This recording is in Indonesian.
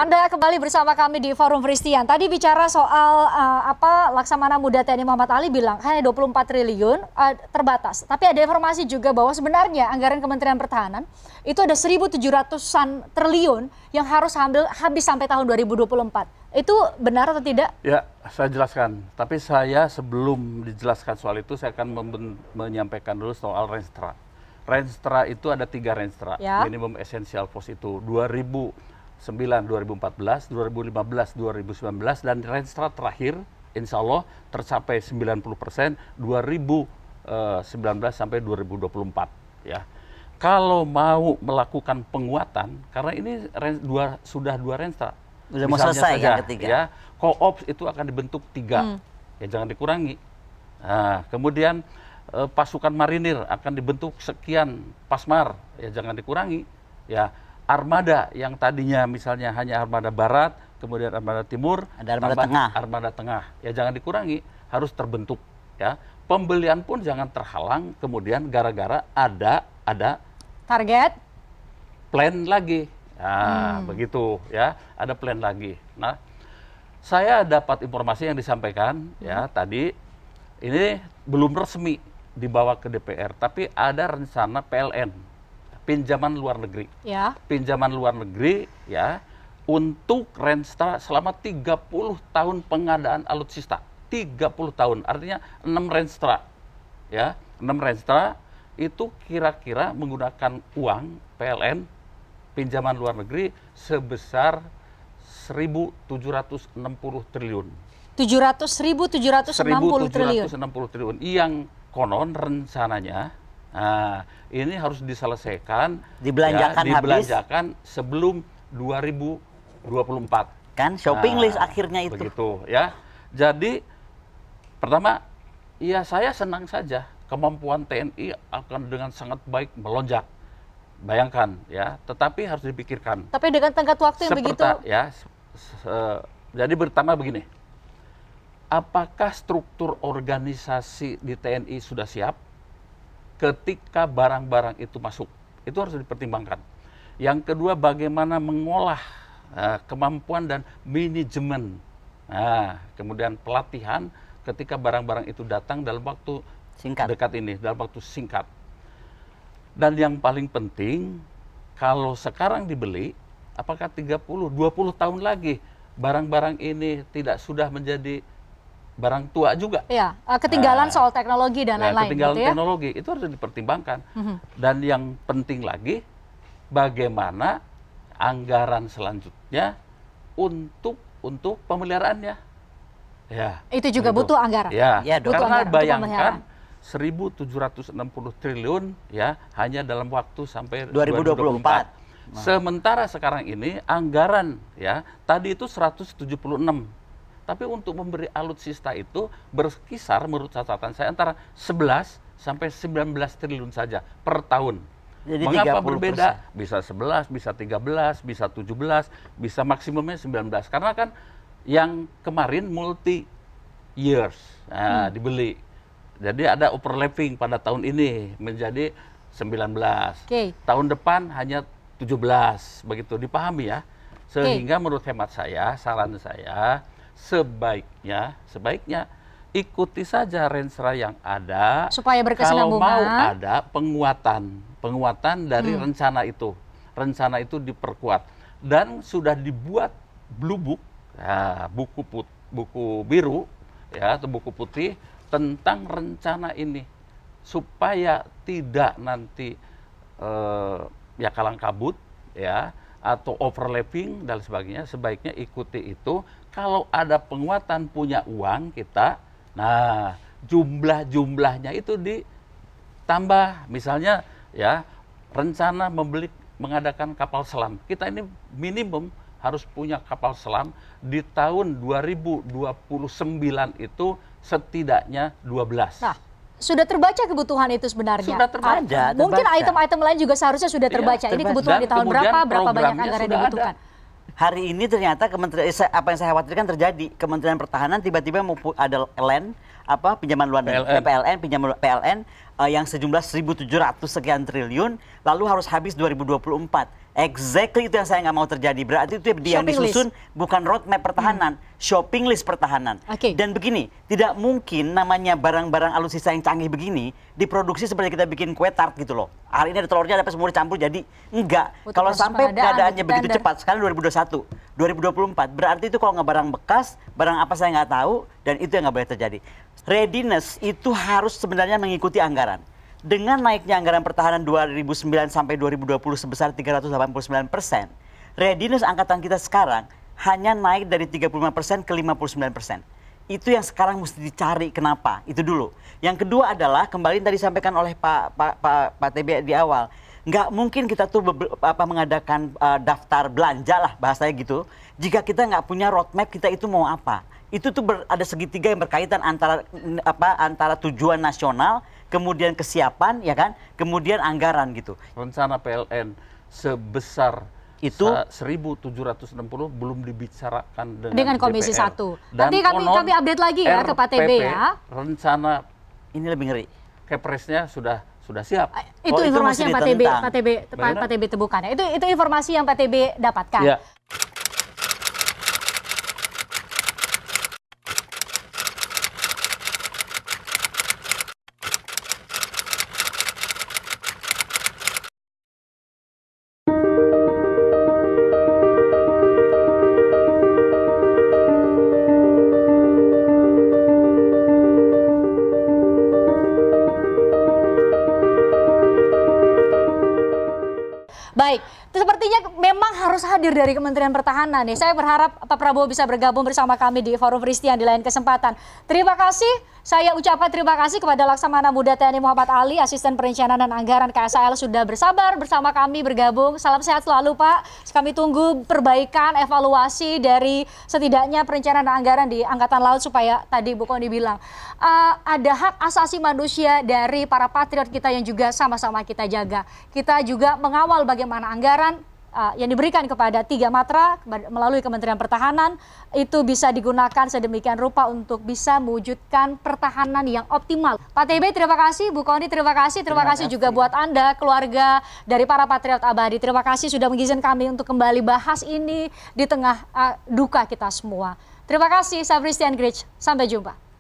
Anda kembali bersama kami di Forum Christian. Tadi bicara soal Laksamana Muda TNI Muhammad Ali bilang hanya 24 triliun terbatas. Tapi ada informasi juga bahwa sebenarnya anggaran Kementerian Pertahanan itu ada 1.700-an triliun yang harus habis sampai tahun 2024. Itu benar atau tidak? Ya, saya jelaskan. Tapi saya sebelum dijelaskan soal itu, saya akan menyampaikan dulu soal Renstra. Renstra itu ada 3 Renstra, ya. Minimum Essential Force itu 2009, 2014, 2015, 2019, dan Renstra terakhir insya Allah tercapai 90% 2019 sampai 2024. Ya. Kalau mau melakukan penguatan, karena ini sudah dua Renstra, sudah mau selesai saja, yang ketiga. Ya, Co-ops itu akan dibentuk 3, ya jangan dikurangi. Nah, kemudian pasukan marinir akan dibentuk sekian, Pasmar, ya jangan dikurangi. Ya, armada yang tadinya misalnya hanya armada barat, kemudian armada timur, ada armada tengah. Armada tengah, ya jangan dikurangi, harus terbentuk. Ya, pembelian pun jangan terhalang. Kemudian gara-gara ada target, plan lagi. Nah, begitu ya, ada plan lagi. Nah, saya dapat informasi yang disampaikan ya tadi, ini belum resmi dibawa ke DPR, tapi ada rencana PLN, pinjaman luar negeri. Ya. Pinjaman luar negeri ya untuk Renstra selama 30 tahun pengadaan alutsista. 30 tahun, artinya 6 Renstra. Ya, 6 Renstra itu kira-kira menggunakan uang PLN pinjaman luar negeri sebesar 1.760 triliun. 1.760 triliun. 1.760 triliun yang konon rencananya ini harus diselesaikan, dibelanjakan sebelum 2024. Kan shopping list akhirnya itu. Begitu ya. Jadi pertama, ya saya senang saja kemampuan TNI akan dengan sangat baik melonjak. Bayangkan ya, tetapi harus dipikirkan. Tapi dengan tenggat waktu yang begitu ya. Jadi pertama begini. Apakah struktur organisasi di TNI sudah siap ketika barang-barang itu masuk? Itu harus dipertimbangkan. Yang kedua, bagaimana mengolah kemampuan dan manajemen. Kemudian pelatihan ketika barang-barang itu datang dalam waktu dekat ini, dalam waktu singkat. Dan yang paling penting, kalau sekarang dibeli, apakah 30, 20 tahun lagi barang-barang ini tidak sudah menjadi barang tua juga? Ya, ketinggalan soal teknologi dan lain-lain. Ketinggalan gitu ya? teknologi, itu harus dipertimbangkan. Dan yang penting lagi, bagaimana anggaran selanjutnya untuk pemeliharaannya. Ya, itu juga butuh anggaran. Ya, butuh karena anggaran, bayangkan 1.760 triliun ya hanya dalam waktu sampai 2024. Sementara sekarang ini anggaran ya tadi itu 176. Tapi untuk memberi alutsista itu berkisar menurut catatan saya antara 11 sampai 19 triliun saja per tahun. Jadi mengapa 30%? Berbeda? Bisa 11, bisa 13, bisa 17, bisa maksimumnya 19. Karena kan yang kemarin multi years dibeli. Jadi ada overlapping pada tahun ini menjadi 19. Tahun depan hanya 17. Begitu dipahami ya. Sehingga menurut hemat saya, saran saya, sebaiknya ikuti saja Renstra yang ada. Supaya berkesinambungan. Kalau mau ada penguatan dari rencana itu. Rencana itu diperkuat. Dan sudah dibuat blue book, buku biru ya atau buku putih tentang rencana ini supaya tidak nanti ya kalang kabut ya atau overlapping dan sebagainya. Sebaiknya ikuti itu. Kalau ada penguatan punya uang kita, nah jumlahnya itu ditambah. Misalnya ya rencana mengadakan kapal selam, kita ini minimum harus punya kapal selam di tahun 2029 itu setidaknya 12. Nah, sudah terbaca kebutuhan itu sebenarnya? Sudah terbaca. Mungkin item-item lain juga seharusnya sudah terbaca. Ini kebutuhan di tahun berapa banyak anggaran yang dibutuhkan? Hari ini ternyata apa yang saya khawatirkan terjadi. Kementerian Pertahanan tiba-tiba mau ada land, pinjaman luar negeri, pinjaman PLN yang sejumlah 1.700 sekian triliun, lalu harus habis 2024. Exactly itu yang saya nggak mau terjadi. Berarti itu yang disusun bukan roadmap pertahanan, shopping list pertahanan. Dan begini, tidak mungkin namanya barang-barang alutsista yang canggih begini diproduksi seperti kita bikin kue tart gitu loh. Hari ini ada telurnya, ada semua dicampur, jadi enggak. Kalau sampai keadaannya begitu cepat, sekarang 2021, 2024, berarti itu kalau nggak barang bekas, barang apa saya nggak tahu, dan itu yang nggak boleh terjadi. Readiness itu harus sebenarnya mengikuti anggaran. Dengan naiknya anggaran pertahanan 2009 sampai 2020 sebesar 389%, readiness angkatan kita sekarang hanya naik dari 35% ke 59%. Itu yang sekarang mesti dicari kenapa, itu dulu. Yang kedua adalah, kembali tadi disampaikan oleh Pak TB di awal, nggak mungkin kita tuh mengadakan daftar belanja lah bahasanya gitu, jika kita nggak punya roadmap kita itu mau apa. Itu tuh ada segitiga yang berkaitan antara tujuan nasional, kemudian kesiapan, ya kan, kemudian anggaran gitu. Rencana PLN sebesar itu 1.760 belum dibicarakan dengan Komisi DPR. 1. Nanti kami update lagi ya ke Pak TB ya. Rencana ini lebih ngeri. Kepresnya sudah siap. Itu informasi yang Pak TB temukan. Itu informasi yang Pak TB dapatkan. Ya. Baik, sepertinya memang harus hadir dari Kementerian Pertahanan nih. Saya berharap Pak Prabowo bisa bergabung bersama kami di Forum Vristian di lain kesempatan. Terima kasih, saya ucapkan terima kasih kepada Laksamana Muda TNI Muhammad Ali, Asisten Perencanaan dan Anggaran KSAL sudah bersabar bersama kami bergabung. Salam sehat selalu Pak. Kami tunggu perbaikan, evaluasi dari setidaknya perencanaan dan anggaran di Angkatan Laut supaya tadi Bu Kony bilang ada hak asasi manusia dari para patriot kita yang juga sama-sama kita jaga. Kita juga mengawal bagaimana anggaran yang diberikan kepada 3 matra melalui Kementerian Pertahanan itu bisa digunakan sedemikian rupa untuk bisa mewujudkan pertahanan yang optimal. Pak TB terima kasih, Bu Kony terima kasih juga buat Anda keluarga dari para patriot abadi. Terima kasih sudah mengizinkan kami untuk kembali bahas ini di tengah duka kita semua. Terima kasih, saya Vristian Grich, sampai jumpa.